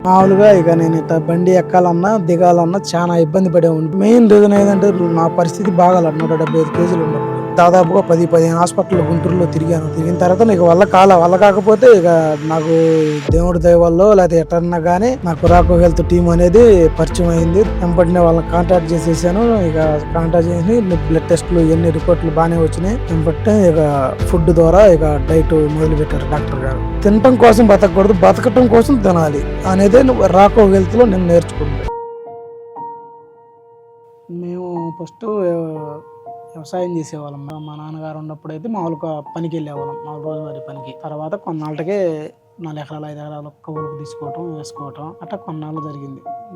మామూలుగా ఇక నేను ఇట్లా బండి ఎక్కాలన్నా దిగాలన్నా చాలా ఇబ్బంది పడే ఉంది. మెయిన్ రీజన్ ఏంటంటే నా పరిస్థితి బాగాల 175 కేజీలు ఉన్నప్పుడు దాదాపుగా 10-15 హాస్పిటల్ గుంటూరులో తిరిగాను. తిరిగిన తర్వాత నీకు వల్ల కాకపోతే ఇక నాకు దేవుడి దయ వల్ల లేకపోతే ఎట్టన్నా గానీ నాకు రాకో హెల్త్ టీం అనేది పరిచయం అయింది. వెంబడినే వాళ్ళని కాంటాక్ట్ చేసేసాను. ఇక కాంటాక్ట్ చేసి బ్లడ్ టెస్టులు ఎన్ని రిపోర్ట్లు బాగానే వచ్చినాయి. వెంబట్టే ఇక ఫుడ్ ద్వారా ఇక డైట్ మొదలు పెట్టారు డాక్టర్ గారు. తినటం కోసం బతకూడదు, బతకటం కోసం తినాలి అనేదే రాకో హెల్త్ లో నేను నేర్చుకున్నాను. మేము ఫస్ట్ వ్యవసాయం చేసేవాళ్ళం. మా నాన్నగారు ఉన్నప్పుడు అయితే మామూలుగా పనికి వెళ్ళేవాళ్ళం, మా రోజువారీ పనికి. తర్వాత కొన్నాళ్ళకే 4 ఎకరాలు 5 ఎకరాలు కవులకు తీసుకోవటం వేసుకోవటం అట్లా కొన్నాళ్ళు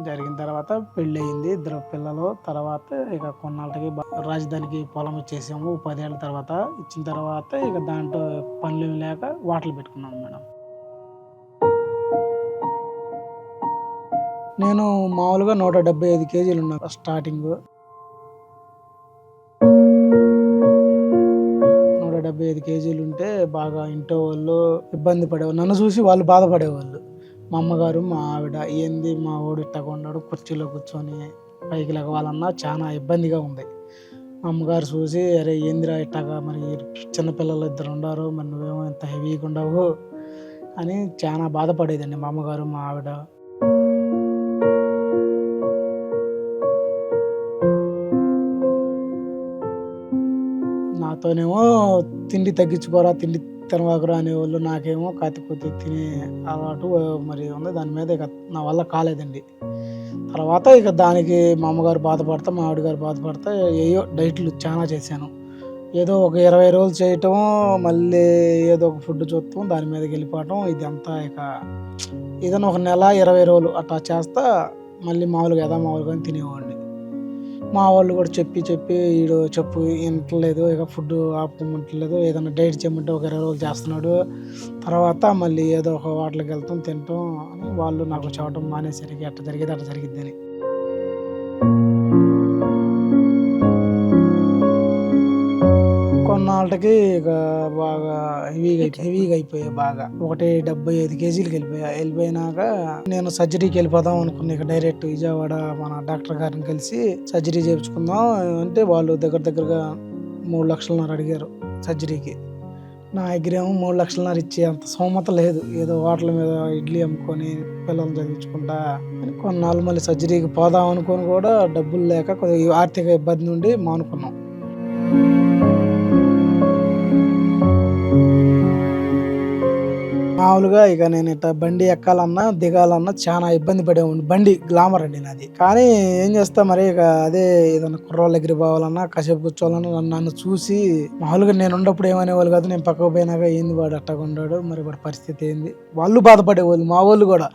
జరిగిన తర్వాత పెళ్ళి అయింది, 2 పిల్లలు. తర్వాత ఇక కొన్నాళ్ళకి రాజధానికి పొలం ఇచ్చేసాము. 10 ఏళ్ళ తర్వాత ఇచ్చిన తర్వాత ఇక దాంట్లో పనులు లేక వాటలు పెట్టుకున్నాం మేడం. నేను మామూలుగా 175 కేజీలు ఉన్నా స్టార్టింగ్. 175 కేజీలు ఉంటే బాగా ఇంట్లో వాళ్ళు ఇబ్బంది పడేవాళ్ళు, నన్ను చూసి వాళ్ళు బాధపడేవాళ్ళు. మా అమ్మగారు మా ఆవిడ ఏంది మా వాడు ఇట్టగా ఉన్నాడు, కుర్చీలో కూర్చొని పైకి లెగవాలన్నా చాలా ఇబ్బందిగా ఉంది. మా అమ్మగారు చూసి అరే ఏందిరా ఇట్టగా, మరి చిన్నపిల్లలు 2 ఉండారు, మరి నువ్వేమో ఇంత హెవీగా ఉండవు అని చాలా బాధపడేదండి మా అమ్మగారు మా ఆవిడ. నాతోనేమో తిండి తగ్గించుకోరా, తిండి తినవాకురా అనేవాళ్ళు. నాకేమో కాతిపోతే తినే అలవాటు మరి ఉంది. దాని మీద ఇక నా వల్ల కాలేదండి. తర్వాత ఇక దానికి మా అమ్మగారు బాధపడతా, మా ఆవిడ గారు బాధపడతా ఏయో డైట్లు చాలా చేశాను. ఏదో ఒక 20 రోజులు చేయటం, మళ్ళీ ఏదో ఒక ఫుడ్ చూస్తాం, దాని మీదకి వెళ్ళిపోవటం. ఇది అంతా ఇక ఏదైనా ఒక నెల 20 రోజులు అట్లా చేస్తా మళ్ళీ మామూలుగా మామూలుగా తినేవాడిని. మా వాళ్ళు కూడా చెప్పి ఈడు చెప్పు వింటలేదు, ఇక ఫుడ్ ఆపుకోమంటలేదు, ఏదైనా డైట్ చేయమంటే ఒక 20 రోజులు చేస్తున్నాడు, తర్వాత మళ్ళీ ఏదో ఒక హోటల్కి వెళ్తాం తింటాం అని వాళ్ళు నాకు చెప్పడం మానేసరికి అట్లా జరిగేది అట్లా జరిగిద్దని. కొన్నాళ్ళకి ఇక బాగా హెవీగా అయిపోయాయి. బాగా 175 కేజీలకి వెళ్ళిపోయినాక నేను సర్జరీకి వెళ్ళిపోదాం అనుకున్నా. ఇక డైరెక్ట్ విజయవాడ మన డాక్టర్ గారిని కలిసి సర్జరీ చేయించుకుందాం అంటే వాళ్ళు దగ్గరగా 3 లక్షలన్నర అడిగారు సర్జరీకి. నా దగ్గర ఏమో 3 లక్షలన్నర ఇచ్చే అంత స్తోమత లేదు. ఏదో హోటల్ మీద ఇడ్లీ అమ్ముకొని పిల్లల్ని చదివించుకుంటా అని కొన్నాళ్ళు మళ్ళీ సర్జరీకి పోదాం అనుకొని కూడా డబ్బులు లేక కొద్దిగా ఆర్థిక ఇబ్బంది నుండి మానుకున్నాం. మామూలుగా ఇక నేను ఇట్లా బండి ఎక్కాలన్నా దిగాలన్నా చాలా ఇబ్బంది పడే ఉంది. బండి గ్లామర్ అండి నాది. కానీ ఏం చేస్తా మరి ఇక అదే ఏదైనా కుర్రోళ్ళ దగ్గర పోవాలన్నా కాసేపు కూర్చోవాలన్నా నన్ను చూసి మామూలుగా నేను ఉన్నప్పుడు ఏమనేవాళ్ళు కాదు, నేను పక్కకు పోయినాక ఏంది వాడు అట్టగా ఉన్నాడు, మరి వాడి పరిస్థితి ఏంది, వాళ్ళు బాధపడేవాళ్ళు. మా వాళ్ళు కూడా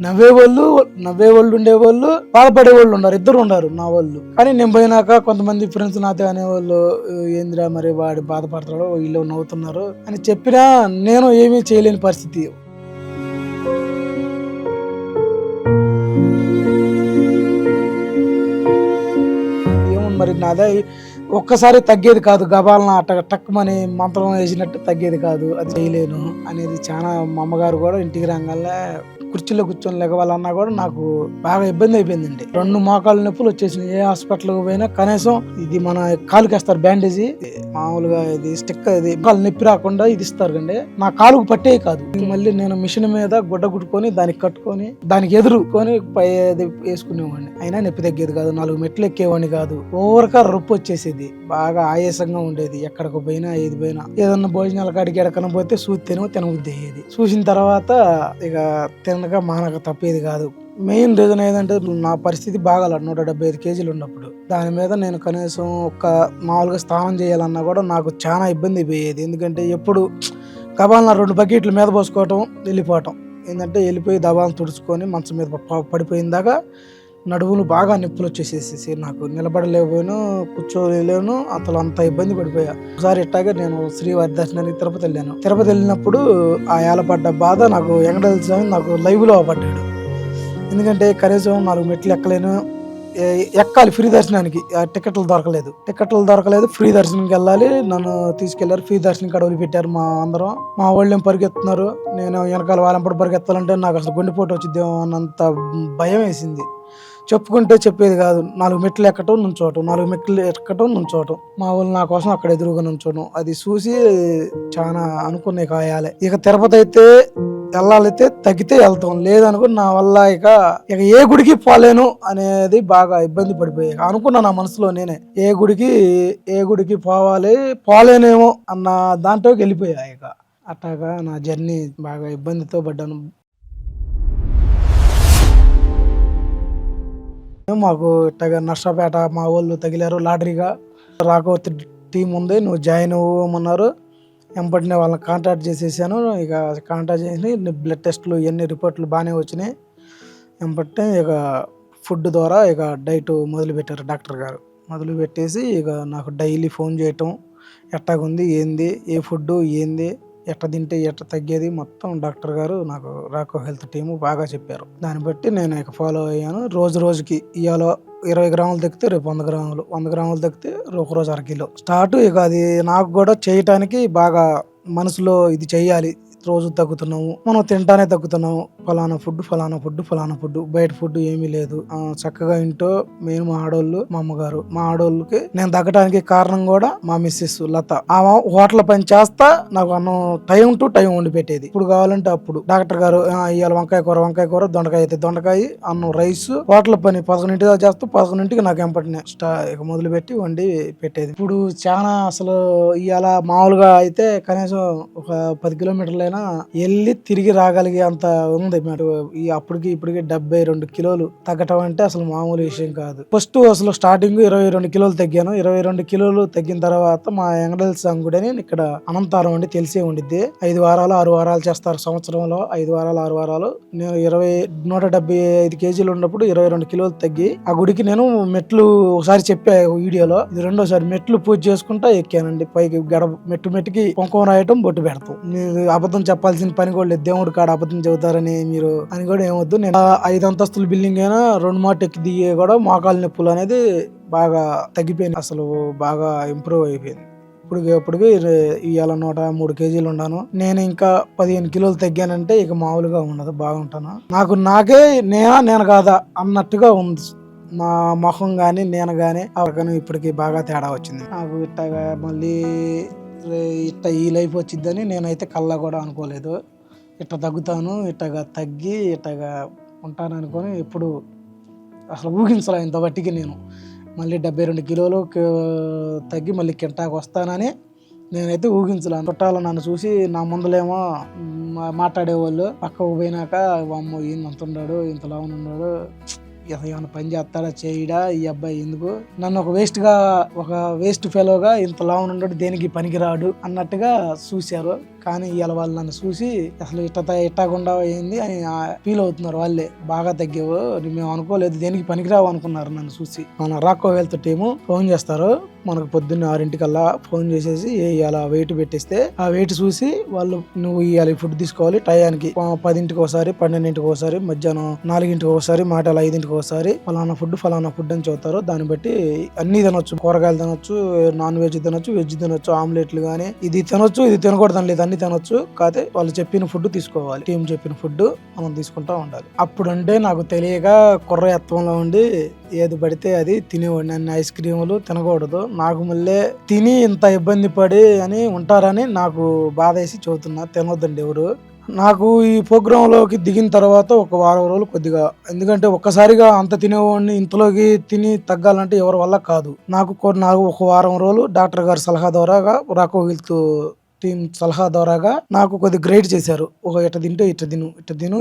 నవ్వేవాళ్ళు ఉండేవాళ్ళు, బాధపడేవాళ్ళు ఉన్నారు, ఇద్దరు ఉన్నారు నా వాళ్ళు. కానీ నేను పోయినాక కొంతమంది ఫ్రెండ్స్ నాతో అనేవాళ్ళు ఏందిరా మరి వాడు బాధపడతాడు, వీళ్ళు నవ్వుతున్నారు అని చెప్పినా నేను ఏమీ చేయలేని పరిస్థితి. ఏముంది మరి నాదే ఒక్కసారి తగ్గేది కాదు, గబాలన అట్ట టక్కుమని మంత్రం వేసినట్టు తగ్గేది కాదు, అది చేయలేను అనేది చాలా. మా అమ్మగారు కూడా ఇంటికి రాగానే కుర్చీలో కూర్చొని లెగవాలన్నా కూడా నాకు బాగా ఇబ్బంది అయిపోయిందండి. 2 మోకాళ్ళ నొప్పులు వచ్చేసినాయి. ఏ హాస్పిటల్కి పోయినా కనీసం ఇది మన కాలుకి వేస్తారు బ్యాండేజీ, మామూలుగా ఇది స్టిక్, ఇది కాలు నొప్పి రాకుండా ఇది ఇస్తారు కండి, నా కాలుకు పట్టే కాదు. మళ్ళీ నేను మిషన్ మీద గుడ్డ కుట్టుకొని దానికి కట్టుకొని దానికి ఎదురుకొని వేసుకునేవాడిని. అయినా నొప్పి తగ్గేది కాదు, 4 మెట్లు ఎక్కేవాడిని కాదు, ఓవరక రొప్పు వచ్చేసేది, బాగా ఆయాసంగా ఉండేది. ఎక్కడికి పోయినా ఏది పోయినా ఏదన్నా భోజనాల కాడికి ఎడకన పోతే చూసి తినబుద్ధి అయ్యేది. చూసిన తర్వాత ఇక తినక మానక తప్పేది కాదు. మెయిన్ రీజన్ ఏదంటే నా పరిస్థితి బాగా 175 కేజీలు ఉన్నప్పుడు దాని మీద నేను కనీసం ఒక మామూలుగా స్నానం చేయాలన్నా కూడా నాకు చాలా ఇబ్బంది పోయేది. ఎందుకంటే ఎప్పుడు గబాలన 2 బకెట్లు మీద పోసుకోవటం వెళ్ళిపోవటం, ఏంటంటే వెళ్ళిపోయి దబాలను తుడుచుకొని మంచం మీద పడిపోయిన దాకా నడువులు బాగా నొప్పులు వచ్చేసేసి నాకు నిలబడలేకపోయాను, కూర్చోలేను, అసలు అంత ఇబ్బంది పడిపోయా. ఒకసారి ఇట్టాగే నేను శ్రీవారి దర్శనానికి తిరుపతి వెళ్ళాను. తిరుపతి వెళ్ళినప్పుడు ఆ ఏలపడ్డ బాధ నాకు వెంకటేశ్వర స్వామి నాకు లైవ్లో పడ్డాడు. ఎందుకంటే కనీసం 4 మెట్లు ఎక్కలేను, ఎక్కాలి ఫ్రీ దర్శనానికి. టికెట్లు దొరకలేదు. ఫ్రీ దర్శనానికి వెళ్ళాలి. నన్ను తీసుకెళ్లారు. ఫ్రీ దర్శనం కాడ వదిలిపెట్టారు. మా అందరం మా వాళ్ళేం పరిగెత్తున్నారు. నేను వెనకాల వాళ్ళంపటి పరిగెత్తాలంటే నాకు అసలు గుండెపోటు వచ్చిద్దేమో అన్నంత భయం వేసింది. చెప్పుకుంటే చెప్పేది కాదు. 4 మెట్లు ఎక్కటం నుంచోటం. మా వాళ్ళు నా కోసం అక్కడ ఎదురుగా నుంచోడం. అది చూసి చాలా అనుకునే కాయాలి. ఇక తిరుపతి అయితే వెళ్ళాలైతే తగ్గితే వెళ్తాం, లేదనుకో నా వల్ల ఇక ఏ గుడికి పోలేను అనేది బాగా ఇబ్బంది పడిపోయాయి. అనుకున్నా నా మనసులో నేనే ఏ గుడికి పోలేనేమో అన్న దాంట్లోకి వెళ్ళిపోయా. ఇక అట్లాగా నా జర్నీ బాగా ఇబ్బందితో పడ్డాను. మాకు ఇట్టగా నర్సాపేట మా వాళ్ళు తగిలారు లాటరీగా. రాకపోతే టీం ఉంది, నువ్వు జాయిన్ అవ్వమన్నారు. వెంపటినే వాళ్ళని కాంటాక్ట్ చేసేసాను. ఇక కాంటాక్ట్ చేసి బ్లడ్ టెస్టులు ఇవన్నీ రిపోర్ట్లు బాగానే వచ్చినాయి. వెంపటినే ఇక ఫుడ్ ద్వారా ఇక డైట్ మొదలుపెట్టారు డాక్టర్ గారు. మొదలుపెట్టేసి ఇక నాకు డైలీ ఫోన్ చేయటం, ఎట్టాగుంది ఏంది, ఏ ఫుడ్ ఏంది, ఎట్ట తింటే ఎట్ట తగ్గేది మొత్తం డాక్టర్ గారు నాకు రాకో హెల్త్ టీము బాగా చెప్పారు. దాన్ని బట్టి నేను ఇక ఫాలో అయ్యాను. రోజుకి ఇవాళ 20 గ్రాములు తగ్గితే రేపు 100 గ్రాములు తగ్గితే ఒక రోజు అరకిలో స్టార్ట్. ఇక అది నాకు కూడా చేయటానికి బాగా మనసులో ఇది చెయ్యాలి. రోజు తగ్గుతున్నాము, మనం తింటానే తగ్గుతున్నాము. ఫలానా ఫుడ్ బయట ఫుడ్ ఏమీ లేదు. చక్కగా ఇంట్లో మెయిన్ మా అమ్మగారు, మా ఆడోళ్ళకి నేను తగ్గడానికి కారణం కూడా మా మిస్సెస్ లత. ఆమె హోటల్ పని చేస్తా నాకు అన్నం టైం టు టైం వండి పెట్టేది. ఇప్పుడు కావాలంటే అప్పుడు. డాక్టర్ గారు ఇవాళ వంకాయ కూర, దొండకాయ అయితే దొండకాయ, అన్నం రైస్. హోటల్ పని 11 దాకా చేస్తూ 11కి నాకు ఎంపటినే ఇక మొదలుపెట్టి వండి పెట్టేది. ఇప్పుడు చాలా అసలు ఇవాళ మామూలుగా అయితే కనీసం ఒక 10 కిలోమీటర్లైనా వెళ్ళి తిరిగి రాగలిగే అంత ఉంది. అప్పటికి ఇప్పటికి 72 కిలోలు తగ్గటం అంటే అసలు మామూలు విషయం కాదు. ఫస్ట్ అసలు స్టార్టింగ్ 22 కిలోలు తగ్గాను. 22 కిలోలు తగ్గిన తర్వాత మా ఎంగడల్ సంగుడి అని ఇక్కడ అనంతారం అండి తెలిసే ఉండిద్ది. 5 వారాలు 6 వారాలు చేస్తారు సంవత్సరంలో. 5 వారాలు 6 వారాలు. నేను 175 కేజీలు ఉన్నప్పుడు 22 కిలోలు తగ్గి ఆ గుడికి నేను మెట్లు ఒకసారి చెప్పా వీడియోలో, ఇది రెండోసారి మెట్లు పూజ చేసుకుంటా ఎక్కానండి. పైకి మెట్టుకి కుంకుమ రాయటం, బొట్టు పెడతాం. అబద్ధం చెప్పాల్సిన పని కూడా లేదు. దేవుడు కాడ అబద్ధం చెబుతారని మీరు అని కూడా ఏమొద్దు. నేను 5 అంతస్తుల బిల్డింగ్ అయినా 2 మాట ఎక్కి దిగే కూడా మోకాలు నొప్పులు అనేది బాగా తగ్గిపోయింది. అసలు బాగా ఇంప్రూవ్ అయిపోయింది. ఇప్పటికి ఇవాళ 103 కేజీలు ఉన్నాను. నేను ఇంకా 15 కిలోలు తగ్గానంటే ఇక మామూలుగా ఉండదు, బాగుంటాను. నాకే నేను కాదా అన్నట్టుగా ఉంది నా మొహం గాని, నేను గాని. అవకను ఇప్పటికి బాగా తేడా వచ్చింది నాకు. ఇట్టగా మళ్ళీ ఈ లైఫ్ వచ్చిద్దని నేనైతే కల్లా కూడా అనుకోలేదు. తగ్గుతాను, తగ్గి ఉంటాను అనుకొని ఎప్పుడు అసలు ఊహించలే. ఇంత బట్టికి నేను మళ్ళీ 72 కిలోలు తగ్గి మళ్ళీ కింటాకు వస్తానని నేనైతే ఊహించలేను. చుట్టాలు నన్ను చూసి నా ముందులేమో మాట్లాడేవాళ్ళు, పక్కకు పోయినాక అమ్మో ఈయన అంత ఉన్నాడు, ఇంతలా ఉన్నాడు, ఏమైనా పని చేస్తాడా, చేయడా ఈ అబ్బాయి, ఎందుకు నన్ను ఒక వేస్ట్ ఫెలోగా ఇంత లావున ఉన్నాడు, దేనికి పనికిరాడు అన్నట్టుగా చూశారు. కానీ ఇవాళ వాళ్ళు నన్ను చూసి అసలు ఇట్టకుండా అయింది అని ఫీల్ అవుతున్నారు. వాళ్ళే బాగా తగ్గావు, మేము అనుకోలేదు, దేనికి పనికిరావు అనుకున్నారు నన్ను చూసి. మన రాకో హెల్త్ టీము ఫోన్ చేస్తారు మనకు పొద్దున్న 6 ఫోన్ చేసేసి ఇవాళ వెయిట్ పెట్టిస్తే ఆ వెయిట్ చూసి వాళ్ళు నువ్వు ఇవాళ ఫుడ్ తీసుకోవాలి టయానికి 10ంటికి ఒకసారి, 12ంటికి ఒకసారి, మధ్యాహ్నం 4ంటికి ఒకసారి, మాటలు 5ంటికి ఒకసారి ఫలానా ఫుడ్ అని చెబుతారు. దాన్ని బట్టి అన్ని తినొచ్చు, కూరగాయలు తినొచ్చు, నాన్ వెజ్ తినొచ్చు, వెజ్ తినొచ్చు, ఆమ్లెట్లు గానీ ఇది తినొచ్చు, ఇది తినకూడదని లేదు, అన్ని తినొచ్చు. కాకపోతే వాళ్ళు చెప్పిన ఫుడ్ తీసుకోవాలి. టీం చెప్పిన ఫుడ్ మనం తీసుకుంటా ఉండాలి. అప్పుడంటే నాకు తెలియక కుర్రయత్వంలో ఉండి ఏది పడితే అది తినేవాడిని. అన్ని ఐస్ క్రీములు తినకూడదు. నాకు మళ్ళీ తిని ఇంత ఇబ్బంది పడి అని ఉంటారని నాకు బాధ వేసి చెబుతున్నా, తినొద్దండి ఎవరు. నాకు ఈ ప్రోగ్రాంలోకి దిగిన తర్వాత ఒక వారం రోజులు కొద్దిగా, ఎందుకంటే ఒక్కసారిగా అంత తినేవాడిని ఇంతలోకి తిని తగ్గాలంటే ఎవరి వల్ల కాదు. నాకు ఒక వారం రోజులు డాక్టర్ గారి సలహా ద్వారా రాకో హెల్త్ టీం సలహా ద్వారాగా నాకు కొద్దిగా గైడ్ చేశారు. ఇట్ట తింటే ఇట్ట తిను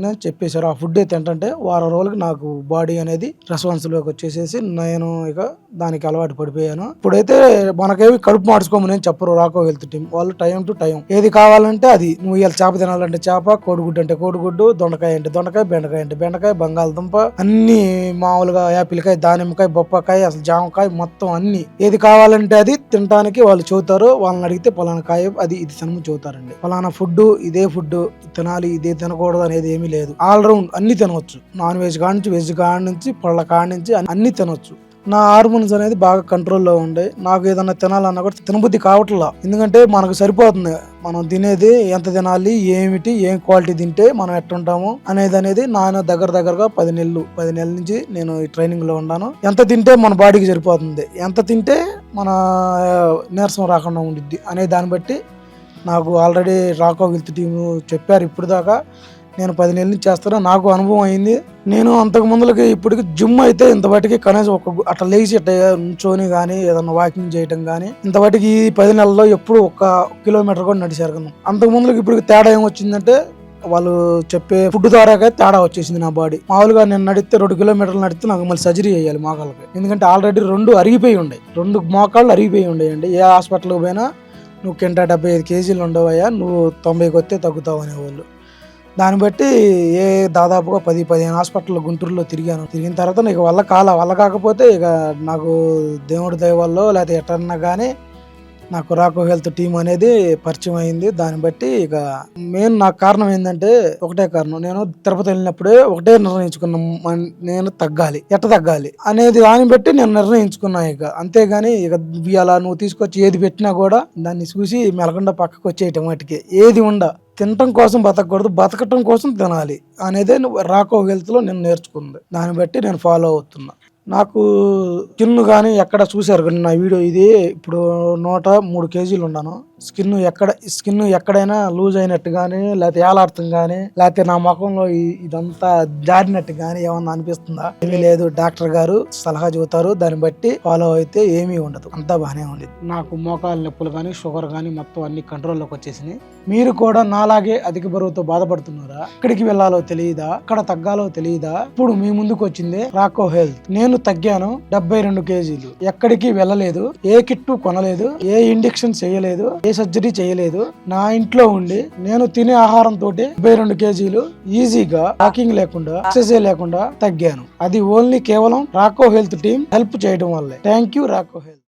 అని చెప్పేశారు. ఆ ఫుడ్ అయితే ఏంటంటే వారం రోజులకి నాకు బాడీ అనేది రెస్పాన్సిబుల్గా వచ్చేసేసి నేను ఇక దానికి అలవాటు పడిపోయాను. ఇప్పుడైతే మనకేమి కడుపు మార్చుకోమని ఏం చెప్పరు రాకో హెల్త్ టీం వాళ్ళు. టైం టు టైం ఏది కావాలంటే అది, నువ్వు ఇలా చేప తినాలంటే చేప, కోడిగుడ్డు అంటే కోడిగుడ్డు, దొండకాయ అంటే దొండకాయ, బెండకాయ అంటే బెండకాయ, బంగాళదుంప, అన్ని మామూలుగా యాపిల్కాయ, దానిమ్మకాయ, బొప్పకాయ, అసలు జామకాయ, మొత్తం అన్ని ఏది కావాలంటే అది తినడానికి వాళ్ళు చెబుతారు. వాళ్ళని అడిగితే పలానా కాయ అది ఇది తినము చెబుతారండి. ఫలానా ఫుడ్ ఇదే ఫుడ్ తినాలి, ఇదే తినకూడదు అనేది ఏమీ లేదు. ఆల్ రౌండ్ అన్ని తినవచ్చు. నాన్ వెజ్ కాడ నుంచి, వెజ్ కాడ నుంచి, పళ్ళ కాడ నుంచి అన్ని తినవచ్చు. నా హార్మోన్స్ అనేది బాగా కంట్రోల్లో ఉండే. నాకు ఏదన్నా తినాలన్నా కూడా తినబుద్ధి కావట్లా. ఎందుకంటే మనకు సరిపోతుంది. మనం తినేది ఎంత తినాలి, ఏమిటి, ఏం క్వాలిటీ తింటే మనం ఎట్టుంటాము అనేది నేను దగ్గరగా 10 నెలల నుంచి నేను ఈ ట్రైనింగ్ లో ఉన్నాను. ఎంత తింటే మన బాడీకి సరిపోతుంది, ఎంత తింటే మన నీరసం రాకుండా ఉండిద్ది అనే దాన్ని బట్టి నాకు ఆల్రెడీ రాకో హెల్త్ టీము చెప్పారు. ఇప్పుడు దాకా నేను 10 నెలల నుంచి చేస్తాను. నాకు అనుభవం అయింది. నేను అంతకు ముందులకి ఇప్పటికి జిమ్ అయితే ఇంతవాటికి కనీసం అట్లా లేచి అట్లా నుంచొని కానీ ఏదన్నా వాకింగ్ చేయటం కానీ ఇంతవాటికి 10 నెలల్లో ఎప్పుడు 1 కిలోమీటర్ కూడా నడిచారు కదా. అంతకు ముందులకి ఇప్పుడు తేడా ఏం వచ్చిందంటే వాళ్ళు చెప్పే ఫుడ్ ద్వారాగా తేడా వచ్చేసింది నా బాడీ. మామూలుగా నేను నడిస్తే 2 కిలోమీటర్లు నడిస్తే నాకు మళ్ళీ సర్జరీ చేయాలి మోకాళ్ళకి. ఎందుకంటే ఆల్రెడీ 2 అరిగిపోయి ఉండే, 2 మోకాళ్ళు అరిగిపోయి ఉండేయండి. ఏ హాస్పిటల్కి పోయినా నువ్వు 75 కేజీలు ఉండవయ్యా, నువ్వు 90కి వస్తే తగ్గుతావు అనేవాళ్ళు. దాన్ని బట్టి దాదాపుగా 10-15 హాస్పిటల్ గుంటూరులో తిరిగాను. తిరిగిన తర్వాత నీకు వల్ల కాకపోతే ఇక నాకు దేవుడి దయ వల్ల లేకపోతే ఎటన్నా కానీ నాకు రాకో హెల్త్ టీం అనేది పరిచయం అయింది. దాన్ని బట్టి ఇక నాకు కారణం ఏంటంటే ఒకటే కారణం, నేను తిరుపతి వెళ్ళినప్పుడే ఒకటే నిర్ణయించుకున్నా, నేను తగ్గాలి, తగ్గాలి అనేది దాన్ని బట్టి నేను నిర్ణయించుకున్నా. ఇక అంతేగాని ఇక అలా నువ్వు తీసుకొచ్చి ఏది పెట్టినా కూడా దాన్ని చూసి మెలకుండా పక్కకు వచ్చేయటం, వాటికి ఏది తినటం కోసం బతకూడదు, బతకటం కోసం తినాలి అనేదే రాకో హెల్త్ లో నేను నేర్చుకుంది. దాన్ని బట్టి నేను ఫాలో అవుతున్నా. నాకు స్కిన్ కానీ ఎక్కడ చూశారు కానీ నా వీడియో ఇది ఇప్పుడు 103 కేజీలు ఉన్నాను. స్కిన్ ఎక్కడైనా లూజ్ అయినట్టు కానీ లేకపోతే ఏలాడుతుంది కానీ లేకపోతే నా ముఖంలో ఇదంతా జారినట్టు కానీ ఏమన్నా అనిపిస్తుందా? ఏమీ లేదు. డాక్టర్ గారు సలహా చెబుతారు, దాన్ని బట్టి ఫాలో అయితే ఏమీ ఉండదు, అంతా బాగానే ఉండేది. నాకు మోకాలు నొప్పులు కానీ షుగర్ కానీ మొత్తం అన్ని కంట్రోల్లోకి వచ్చేసినాయి. మీరు కూడా నాలాగే అధిక బరువుతో బాధపడుతున్నారా? ఎక్కడికి వెళ్ళాలో తెలియదా, ఎక్కడ తగ్గాలో తెలియదా? ఇప్పుడు మీ ముందుకు వచ్చింది రాకో హెల్త్. నేను తగ్గాను 72 కేజీలు. ఎక్కడికి వెళ్ళలేదు, ఏ కిట్టు కొనలేదు, ఏ ఇంజెక్షన్ చేయలేదు, ఏ సర్జరీ చేయలేదు. నా ఇంట్లో ఉండి నేను తినే ఆహారం తోటి 72 కేజీలు ఈజీగా వాకింగ్ లేకుండా, ఎక్సర్సైజ్ లేకుండా తగ్గాను. అది ఓన్లీ కేవలం రాకో హెల్త్ టీం హెల్ప్ చేయడం వల్లే. థ్యాంక్ యూ రాకో హెల్త్.